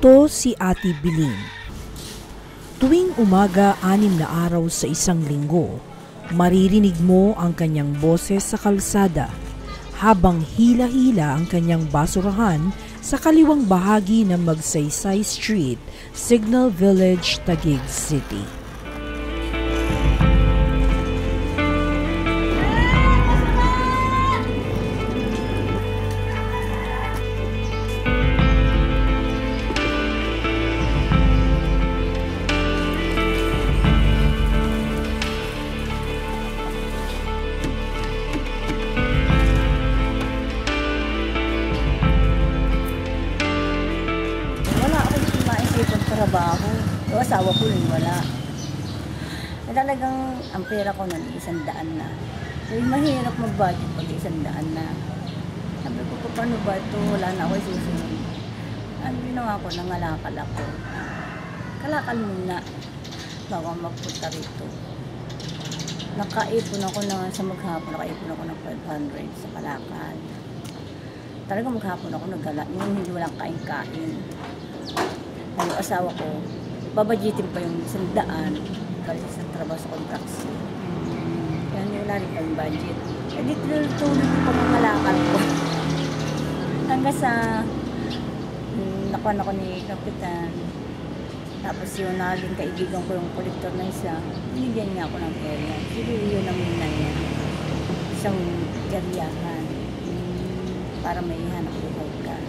Ito si Ate Bilin. Tuwing umaga 6 na araw sa isang linggo, maririnig mo ang kanyang boses sa kalsada habang hila-hila ang kanyang basurahan sa kaliwang bahagi ng Magsaysay Street, Signal Village, Taguig City. Trabaho. O asawa ko rin wala. Talagang ang pera ko nun 100 na. So, mahirap mag-budget pag 100 na. Sabi ko, paano ba ito? Wala na ako isusunod. Ano ginawa ko? Nangalakal ako. Kalakal muna bago magpunta rito. Nakaipon ako sa maghapon. Nakaipon ako ng 500 sa kalakal. Talagang maghapon ako naggala. Yung hindi walang kain-kain. Yung asawa ko, babadgetin pa yung 100 kasi sa trabaho sa contraction. Yan, wala rin pa yung budget. Eh, dito tuloy ko pangangalakal ko. Hanggang sa nakuha ako ni Kapitan. Tapos yung naging kaibigan ko yung kolektor na isa, binigyan niya ako ng area. Sige, yun ang muna yan. Isang karyahan para may hanap buhay ka.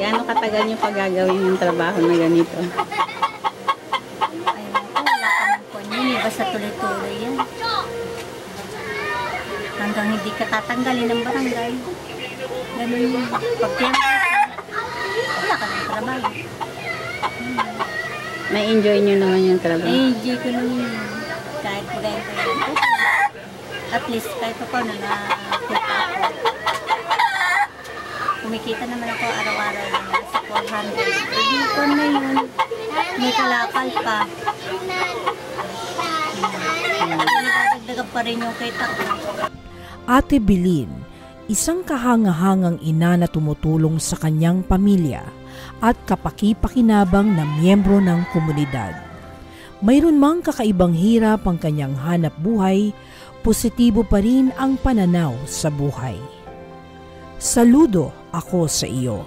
Gaano katagal niyo pa gagawin yung trabaho na ganito? Ayun po, wala ka ng kunin. Basta tuloy-tuloy yan. Hanggang hindi ka tatanggalin ng barangay. Ganun yun. Wala ka ng trabaho. May enjoy niyo naman yung trabaho? Enjoy ko naman yun. Kahit magayin ko yun. At least kahit pa na na-tip ako. Kumikita naman ako araw-araw na sa 400. Hindi ko na yun. May kalakal pa. Nagdagdag pa rin yung kita ko. Ate Bilin, isang kahanga-hangang ina na tumutulong sa kanyang pamilya at kapaki-pakinabang na miyembro ng komunidad. Mayroon mang kakaibang hirap ang kanyang hanap buhay, positibo pa rin ang pananaw sa buhay. Saludo ako sa iyo.